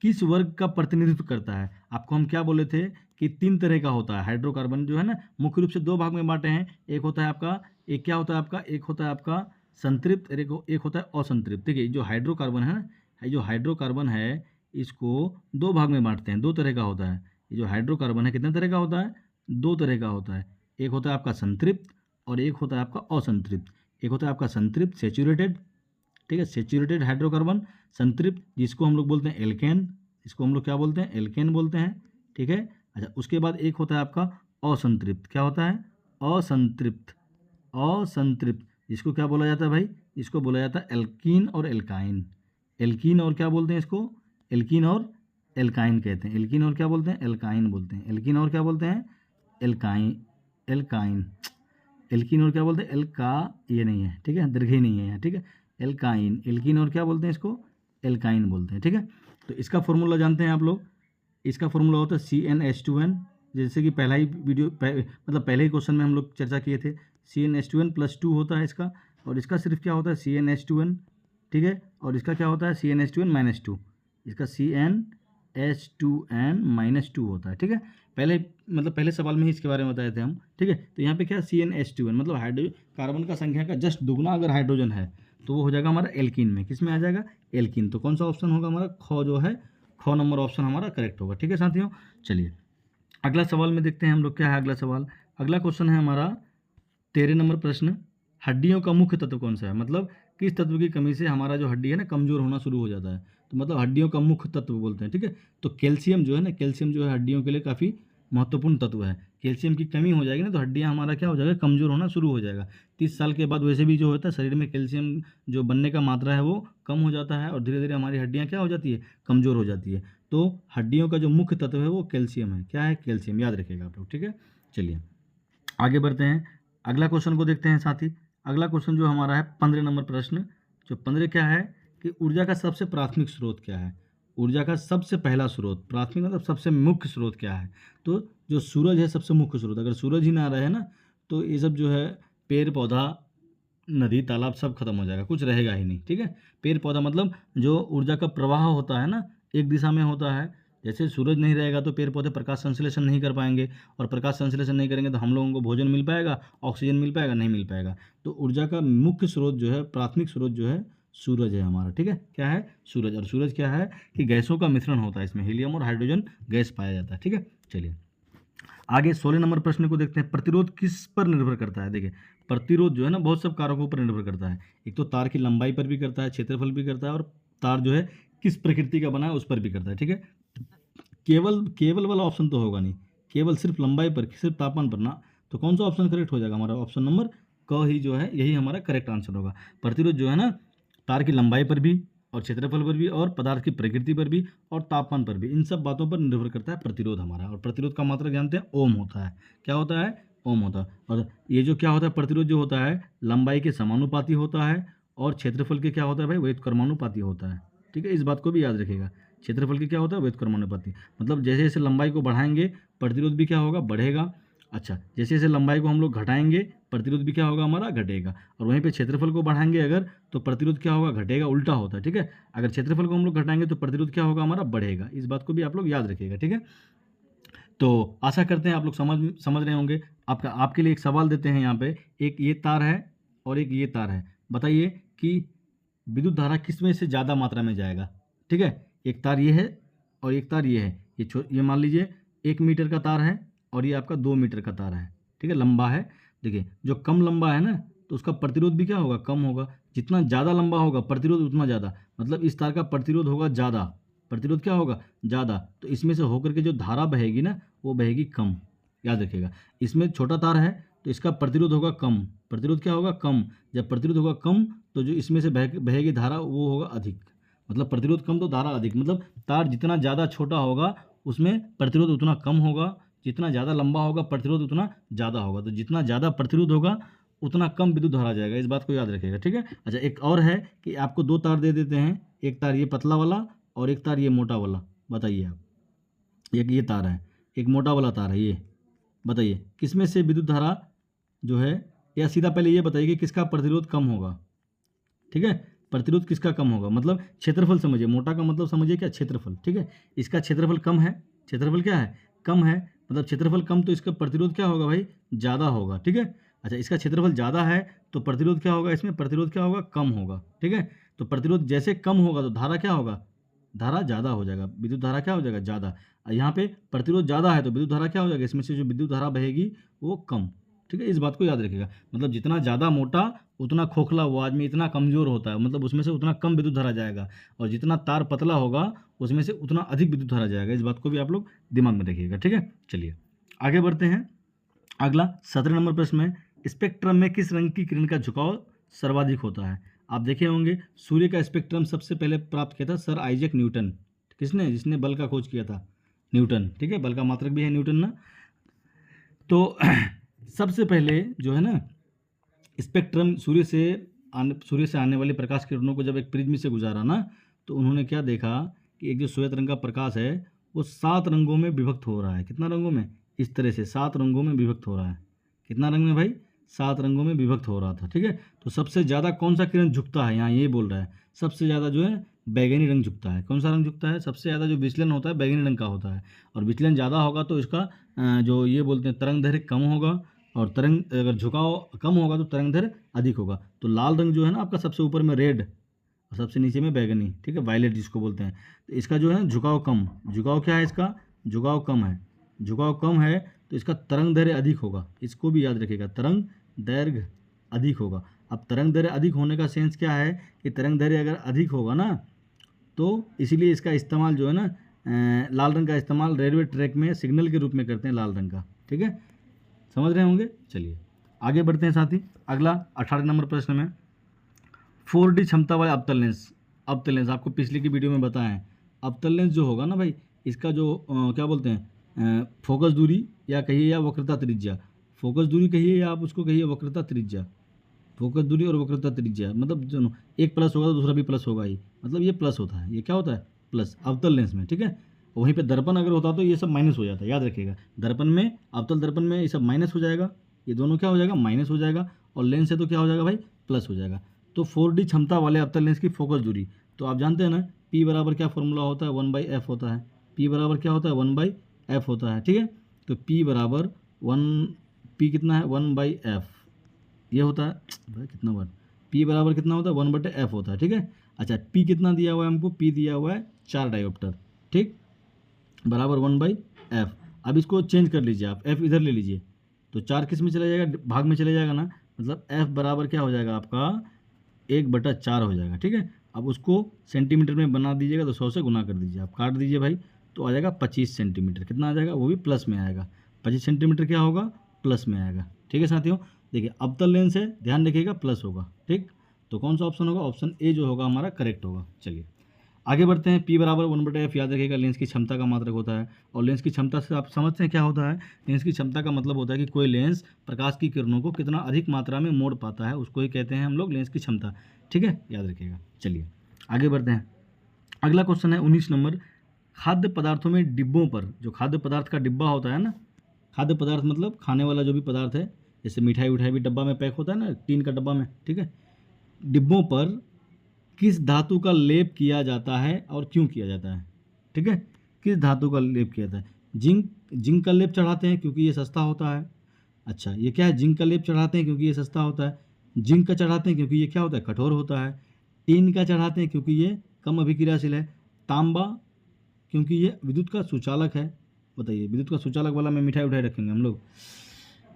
[SPEAKER 1] किस वर्ग का प्रतिनिधित्व करता है। आपको हम क्या बोले थे कि 3 तरह का होता है हाइड्रोकार्बन जो है ना, मुख्य रूप से 2 भाग में बांटे हैं, एक होता है आपका, एक क्या होता है आपका, एक होता है आपका संतृप्त, एक होता है असंतृप्त। ठीक है, जो हाइड्रोकार्बन है ना, जो हाइड्रोकार्बन है इसको 2 भाग में बांटते हैं, 2 तरह का होता है। ये जो हाइड्रोकार्बन है कितने तरह का होता है, 2 तरह का होता है, एक होता है आपका संतृप्त और एक होता है आपका असंतृप्त। एक होता है आपका संतृप्त सेचुरेटेड, ठीक है, सेचुरेटेड हाइड्रोकार्बन, संतृप्त जिसको हम लोग बोलते हैं एल्केन, इसको हम लोग क्या बोलते हैं, एल्केन बोलते हैं, ठीक है। अच्छा उसके बाद एक होता है आपका असंतृप्त, क्या होता है, असंतृप्त, असंतृप्त जिसको क्या बोला जाता है भाई, इसको बोला जाता है एल्कीन और एल्काइन। एल्कीन और क्या बोलते हैं इसको, एल्कीन और एल्काइन कहते हैं, एल्कीन और क्या बोलते हैं, एल्काइन बोलते हैं, एल्कीन और क्या बोलते हैं, एल्काइन, एल्काइन, एल्कीन और क्या बोलते हैं, एल्का, ये नहीं है, ठीक है, दीर्घ ही नहीं है यहाँ, ठीक है, एल्काइन, एल्कीन और क्या बोलते हैं इसको, एल्काइन बोलते हैं, ठीक है। तो इसका फॉर्मूला जानते हैं आप लोग, इसका फॉर्मूला होता है CnH2n, जैसे कि पहला ही वीडियो मतलब पहले ही क्वेश्चन में हम लोग चर्चा किए थे, CnH2n + 2 होता है इसका, और इसका सिर्फ क्या होता है CnH2n, ठीक है, और इसका क्या होता है CnH2n - 2, इसका CnH2n - 2 होता है, ठीक है। पहले मतलब पहले सवाल में ही इसके बारे में बताए थे हम, ठीक है। तो यहाँ पे क्या CnH2n मतलब हाइड्रोजन कार्बन का संख्या का जस्ट दुगना अगर हाइड्रोजन है तो वो हो जाएगा हमारा एल्कीन में, किस में आ जाएगा, एल्कीन। तो कौन सा ऑप्शन होगा हमारा, ख जो है, ख नंबर ऑप्शन हमारा करेक्ट होगा, ठीक है साथियों। चलिए अगला सवाल में देखते हैं हम लोग क्या है अगला सवाल। अगला क्वेश्चन है हमारा 13 नंबर प्रश्न, हड्डियों का मुख्य तत्व कौन सा है, मतलब किस तत्व की कमी से हमारा जो हड्डी है ना कमजोर होना शुरू हो जाता है, तो मतलब हड्डियों का मुख्य तत्व बोलते हैं, ठीक है। तो कैल्शियम जो है ना, कैल्शियम जो है हड्डियों के लिए काफ़ी महत्वपूर्ण तत्व है। कैल्शियम की कमी हो जाएगी ना तो हड्डियाँ हमारा क्या हो जाएगा, कमज़ोर होना शुरू हो जाएगा। 30 साल के बाद वैसे भी जो होता है शरीर में कैल्शियम जो बनने का मात्रा है वो कम हो जाता है और धीरे धीरे हमारी हड्डियाँ क्या हो जाती है, कमज़ोर हो जाती है। तो हड्डियों का जो मुख्य तत्व है वो कैल्शियम है, क्या है, कैल्शियम, याद रखिएगा आप लोग, ठीक है। चलिए आगे बढ़ते हैं, अगला क्वेश्चन को देखते हैं साथी। अगला क्वेश्चन जो हमारा है 15 नंबर प्रश्न, जो 15 क्या है कि ऊर्जा का सबसे प्राथमिक स्रोत क्या है, ऊर्जा का सबसे पहला स्रोत, प्राथमिक मतलब सबसे मुख्य स्रोत क्या है, तो जो सूरज है सबसे मुख्य स्रोत, अगर सूरज ही ना रहे ना तो ये सब जो है पेड़ पौधा नदी तालाब सब खत्म हो जाएगा, कुछ रहेगा ही नहीं, ठीक है। पेड़ पौधा मतलब जो ऊर्जा का प्रवाह होता है ना एक दिशा में होता है, जैसे सूरज नहीं रहेगा तो पेड़ पौधे प्रकाश संश्लेषण नहीं कर पाएंगे, और प्रकाश संश्लेषण नहीं करेंगे तो हम लोगों को भोजन मिल पाएगा, ऑक्सीजन मिल पाएगा, नहीं मिल पाएगा। तो ऊर्जा का मुख्य स्रोत जो है, प्राथमिक स्रोत जो है सूरज है हमारा, ठीक है, क्या है, सूरज। और सूरज क्या है कि गैसों का मिश्रण होता है, इसमें हीलियम और हाइड्रोजन गैस पाया जाता है, ठीक है। चलिए आगे 16 नंबर प्रश्न को देखते हैं, प्रतिरोध किस पर निर्भर करता है। देखिए प्रतिरोध जो है ना बहुत सब कारकों पर निर्भर करता है, एक तो तार की लंबाई पर भी करता है, क्षेत्रफल भी करता है, और तार जो है किस प्रकृति का बना है उस पर भी करता है, ठीक है। केवल केवल वाला ऑप्शन तो होगा नहीं, केवल सिर्फ लंबाई पर, सिर्फ तापमान पर ना, तो कौन सा ऑप्शन करेक्ट हो जाएगा हमारा, ऑप्शन नंबर क ही जो है यही हमारा करेक्ट आंसर होगा। प्रतिरोध जो है ना तार की लंबाई पर भी और क्षेत्रफल पर भी और पदार्थ की प्रकृति पर भी और तापमान पर भी, इन सब बातों पर निर्भर करता है प्रतिरोध हमारा। और प्रतिरोध का मात्रा जानते हैं ओम होता है, क्या होता है, ओम होता है। और ये जो क्या होता है प्रतिरोध जो होता है लंबाई के समानुपाती होता है और क्षेत्रफल के क्या होता है भाई, व्युत्क्रमानुपाती होता है, ठीक है। इस बात को भी याद रखिएगा, क्षेत्रफल की क्या होता है व्युत्क्रमानुपाती, मतलब जैसे जैसे लंबाई को बढ़ाएंगे प्रतिरोध भी क्या होगा, बढ़ेगा, अच्छा, जैसे जैसे लंबाई को हम लोग घटाएंगे प्रतिरोध भी क्या होगा हमारा घटेगा, और वहीं पे क्षेत्रफल को बढ़ाएंगे अगर तो प्रतिरोध क्या होगा घटेगा, उल्टा होता है। ठीक है, अगर क्षेत्रफल को हम लोग घटाएंगे तो प्रतिरोध क्या होगा हमारा बढ़ेगा। इस बात को भी आप लोग याद रखिएगा। ठीक है, तो आशा करते हैं आप लोग समझ रहे होंगे। आपके लिए एक सवाल देते हैं यहाँ पे, एक ये तार है और एक ये तार है, बताइए कि विद्युत धारा किस में से ज़्यादा मात्रा में जाएगा। ठीक है, एक तार ये है और एक तार ये है, ये मान लीजिए 1 मीटर का तार है और ये आपका 2 मीटर का तार है। ठीक है, लंबा है। देखिए जो कम लंबा है ना तो उसका प्रतिरोध भी क्या होगा कम होगा, जितना ज़्यादा लंबा होगा प्रतिरोध उतना ज़्यादा, मतलब इस तार का प्रतिरोध होगा ज़्यादा, प्रतिरोध क्या होगा ज़्यादा, तो इसमें से होकर के जो धारा बहेगी ना वो बहेगी कम। याद रखिएगा, इसमें छोटा तार है तो इसका प्रतिरोध होगा कम, प्रतिरोध क्या होगा कम, जब प्रतिरोध होगा कम तो जो इसमें से बहेगी धारा वो होगा अधिक, मतलब प्रतिरोध कम तो धारा अधिक, मतलब तार जितना ज़्यादा छोटा होगा उसमें प्रतिरोध उतना कम होगा, जितना ज़्यादा लंबा होगा प्रतिरोध उतना ज़्यादा होगा, तो जितना ज़्यादा प्रतिरोध होगा उतना कम विद्युत धारा जाएगा। इस बात को याद रखिएगा। ठीक है, अच्छा एक और है कि आपको 2 तार दे देते हैं, एक तार ये पतला वाला और एक तार ये मोटा वाला, बताइए आप, एक ये तार है एक मोटा वाला तार है, ये बताइए किसमें से विद्युत धारा जो है, या सीधा पहले ये बताइए कि किसका प्रतिरोध कम होगा। ठीक है, प्रतिरोध किसका कम होगा, मतलब क्षेत्रफल समझिए, मोटा का मतलब समझिए क्या क्षेत्रफल। ठीक है, इसका क्षेत्रफल कम है, क्षेत्रफल क्या है कम है, मतलब क्षेत्रफल कम तो इसका प्रतिरोध क्या होगा भाई ज़्यादा होगा। ठीक है, अच्छा इसका क्षेत्रफल ज़्यादा है तो प्रतिरोध क्या होगा, इसमें प्रतिरोध क्या होगा कम होगा। ठीक है, तो प्रतिरोध जैसे कम होगा तो धारा क्या होगा, धारा ज़्यादा हो जाएगा, विद्युत धारा क्या हो जाएगा ज़्यादा। यहाँ पे प्रतिरोध ज़्यादा है तो विद्युत धारा क्या हो जाएगा, इसमें से जो विद्युत धारा बहेगी वो कम। ठीक है, इस बात को याद रखिएगा, मतलब जितना ज़्यादा मोटा उतना खोखला वो आदमी इतना कमज़ोर होता है, मतलब उसमें से उतना कम विद्युत धारा जाएगा, और जितना तार पतला होगा उसमें से उतना अधिक विद्युत धारा जाएगा। इस बात को भी आप लोग दिमाग में रखिएगा। ठीक है, चलिए आगे बढ़ते हैं। अगला 17 नंबर प्रश्न में, स्पेक्ट्रम में किस रंग की किरण का झुकाव सर्वाधिक होता है। आप देखे होंगे सूर्य का स्पेक्ट्रम सबसे पहले प्राप्त किया था सर आइजैक न्यूटन, किसने, जिसने बल का खोज किया था, न्यूटन। ठीक है, बल का मात्रक भी है न्यूटन ना। तो सबसे पहले जो है ना स्पेक्ट्रम सूर्य से आने वाली प्रकाश किरणों को जब एक प्रिज्म से गुजारा ना तो उन्होंने क्या देखा कि एक जो श्वेत रंग का प्रकाश है वो 7 रंगों में विभक्त हो रहा है। कितना रंगों में, इस तरह से 7 रंगों में विभक्त हो रहा है। कितना रंग में भाई, 7 रंगों में विभक्त हो रहा था। ठीक है, तो सबसे ज़्यादा कौन सा किरण झुकता है, यहाँ ये बोल रहा है सबसे ज़्यादा जो है बैगनी रंग झुकता है। कौन सा रंग झुकता है, सबसे ज़्यादा जो विचलन होता है बैगनी रंग का होता है, और विचलन ज़्यादा होगा तो इसका जो ये बोलते हैं तरंग दैर्घ्य कम होगा, और तरंग अगर झुकाव कम होगा तो तरंग दैर्घ्य अधिक होगा। तो लाल रंग जो है ना आपका सबसे ऊपर में रेड और सबसे नीचे में बैगनी, ठीक है वायलेट जिसको बोलते हैं, तो इसका जो है झुकाव कम, झुकाव क्या है इसका, झुकाव कम है, झुकाव कम है तो इसका तरंग दैर्घ्य अधिक होगा। इसको भी याद रखिएगा, तरंग दैर्घ्य अधिक होगा। अब तरंग दैर्घ्य अधिक होने का सेंस क्या है कि तरंग दैर्घ्य अगर अधिक होगा ना तो इसीलिए इसका इस्तेमाल जो है ना लाल रंग का इस्तेमाल रेलवे ट्रैक में सिग्नल के रूप में करते हैं लाल रंग का। ठीक है, समझ रहे होंगे। चलिए आगे बढ़ते हैं साथी। अगला 18 नंबर प्रश्न में 4D क्षमता वाले अवतल लेंस, अवतल लेंस आपको पिछले की वीडियो में बताया है। अवतल लेंस जो होगा ना भाई इसका जो क्या बोलते हैं फोकस दूरी या कहिए या वक्रता त्रिज्या, फोकस दूरी कहिए या आप उसको कहिए वक्रता त्रिज्या, फोकस दूरी और वक्रता त्रिज्या मतलब दोनों एक प्लस होगा तो दूसरा भी प्लस होगा ही, मतलब ये प्लस होता है, ये क्या होता है प्लस अवतल लेंस में। ठीक है, वहीं पे दर्पण अगर होता तो ये सब माइनस हो जाता है, याद रखिएगा दर्पण में अवतल दर्पण में ये सब माइनस हो जाएगा, ये दोनों क्या हो जाएगा माइनस हो जाएगा, और लेंस है तो क्या हो जाएगा भाई प्लस हो जाएगा। तो 4D क्षमता वाले अवतल लेंस की फोकस दूरी तो आप जानते हैं ना P बराबर क्या फॉर्मूला होता है 1/f होता है, P बराबर क्या होता है 1/f होता है। ठीक है, तो P बराबर P कितना है 1/f ये होता है भाई कितना बार P बराबर कितना होता है 1/f होता है। ठीक है, अच्छा P कितना दिया हुआ है हमको, P दिया हुआ है 4 डायोप्टर, ठीक बराबर 1/f। अब इसको चेंज कर लीजिए आप, f इधर ले लीजिए तो 4 किस में चला जाएगा भाग में चले जाएगा ना, मतलब f बराबर क्या हो जाएगा आपका 1/4 हो जाएगा। ठीक है, अब उसको सेंटीमीटर में बना दीजिएगा तो 100 से गुना कर दीजिए, आप काट दीजिए भाई तो आ जाएगा 25 सेंटीमीटर। कितना आ जाएगा, वो भी प्लस में आएगा, 25 सेंटीमीटर क्या होगा प्लस में आएगा। ठीक है साथियों, देखिए अवतल लेंस है ध्यान रखिएगा प्लस होगा। ठीक, तो कौन सा ऑप्शन होगा, ऑप्शन ए जो होगा हमारा करेक्ट होगा। चलिए आगे बढ़ते हैं। P बराबर 1/f याद रखिएगा लेंस की क्षमता का मात्रक होता है, और लेंस की क्षमता से आप समझते हैं क्या होता है, लेंस की क्षमता का मतलब होता है कि कोई लेंस प्रकाश की किरणों को कितना अधिक मात्रा में मोड़ पाता है, उसको ही कहते हैं हम लोग लेंस की क्षमता। ठीक है, याद रखिएगा। चलिए आगे बढ़ते हैं। अगला क्वेश्चन है 19 नंबर, खाद्य पदार्थों में डिब्बों पर, जो खाद्य पदार्थ का डिब्बा होता है ना खाद्य पदार्थ मतलब खाने वाला जो भी पदार्थ है, जैसे मिठाई उठाई भी डब्बा में पैक होता है ना, टीन का डब्बा में, ठीक है। डिब्बों पर किस धातु का लेप किया जाता है और क्यों किया जाता है, ठीक है। किस धातु का लेप किया जाता है? जिंक, जिंक का लेप चढ़ाते हैं क्योंकि ये सस्ता होता है। अच्छा, ये क्या है? जिंक का लेप चढ़ाते हैं क्योंकि ये सस्ता होता है। जिंक का चढ़ाते हैं क्योंकि ये क्या होता है? कठोर होता है। टीन का चढ़ाते हैं क्योंकि ये कम अभिक्रियाशील है। तांबा क्योंकि ये विद्युत का सुचालक है। बताइए, विद्युत का सुचालक वाला में मिठाई उठाई रखेंगे हम लोग,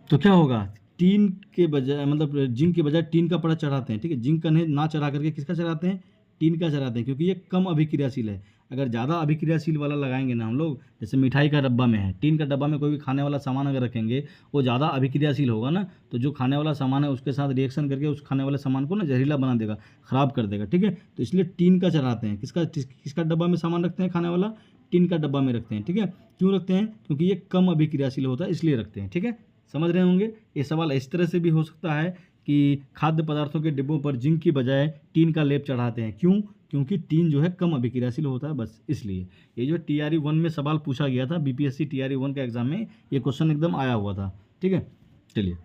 [SPEAKER 1] तो क्या होगा? टीन के बजाय, मतलब जिंक के बजाय टीन का पड़ा चढ़ाते हैं, ठीक है। जिंक का नहीं ना चढ़ा करके किसका चढ़ाते हैं? टीन का चढ़ाते हैं, क्योंकि ये कम अभिक्रियाशील है। अगर ज़्यादा अभिक्रियाशील वाला लगाएंगे ना हम लोग, जैसे मिठाई का डब्बा में है, टीन का डब्बा में कोई भी खाने वाला सामान अगर रखेंगे, वो ज़्यादा अभिक्रियाशील होगा ना, तो जो खाने वाला सामान है उसके साथ रिएक्शन करके उस खाने वाले सामान को ना जहरीला बना देगा, ख़राब कर देगा, ठीक है। तो इसलिए टीन का चढ़ाते हैं। किसका डब्बा में सामान रखते हैं खाने वाला? टीन का डब्बा में रखते हैं, ठीक है। क्यों रखते हैं? क्योंकि ये कम अभिक्रियाशील होता है, इसलिए रखते हैं, ठीक है। समझ रहे होंगे। ये सवाल इस तरह से भी हो सकता है कि खाद्य पदार्थों के डिब्बों पर जिंक की बजाय टीन का लेप चढ़ाते हैं, क्यों? क्योंकि टीन जो है कम अभिक्रियाशील होता है, बस इसलिए। ये जो TRE 1 में सवाल पूछा गया था, BPSC TRE 1 के एग्जाम में ये क्वेश्चन एकदम आया हुआ था, ठीक है। चलिए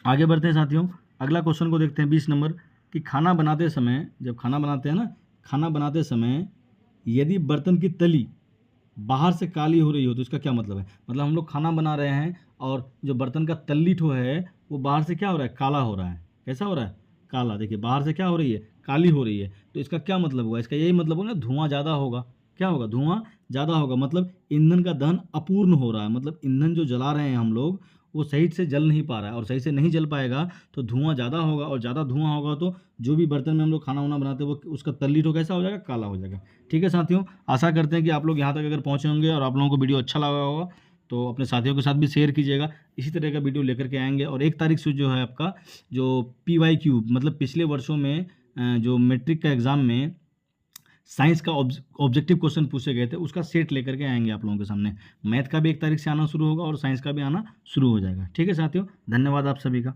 [SPEAKER 1] आगे बढ़ते हैं साथियों। अगला क्वेश्चन को देखते हैं 20 नंबर, कि खाना बनाते समय, जब खाना बनाते हैं ना, खाना बनाते समय यदि बर्तन की तली बाहर से काली हो रही हो तो इसका क्या मतलब है? मतलब हम लोग खाना बना रहे हैं और जो बर्तन का तल्ली ठो है वो बाहर से क्या हो रहा है? काला हो रहा है। कैसा हो रहा है? काला। देखिए बाहर से क्या हो रही है? काली हो रही है। तो इसका क्या मतलब होगा? इसका यही मतलब होगा धुआं ज़्यादा होगा। क्या होगा? धुआं ज़्यादा होगा, मतलब ईंधन का दहन अपूर्ण हो रहा है, मतलब ईंधन जो जला रहे हैं हम लोग वो सही से जल नहीं पा रहा है, और सही से नहीं जल पाएगा तो धुआं ज़्यादा होगा, और ज़्यादा धुआं होगा तो जो भी बर्तन में हम लोग खाना वाना बनाते हैं वो उसका तल्ली ठो कैसा हो जाएगा? काला हो जाएगा, ठीक है साथियों। आशा करते हैं कि आप लोग यहाँ तक अगर पहुँचे होंगे और आप लोगों को वीडियो अच्छा लगा होगा, तो अपने साथियों के साथ भी शेयर कीजिएगा। इसी तरह का वीडियो लेकर के आएंगे। और 1 तारीख से जो है आपका जो PYQ, मतलब पिछले वर्षों में जो मैट्रिक का एग्ज़ाम में साइंस का ऑब्जेक्टिव क्वेश्चन पूछे गए थे, उसका सेट लेकर के आएंगे आप लोगों के सामने। मैथ का भी 1 तारीख से आना शुरू होगा और साइंस का भी आना शुरू हो जाएगा, ठीक है साथियों। धन्यवाद आप सभी का।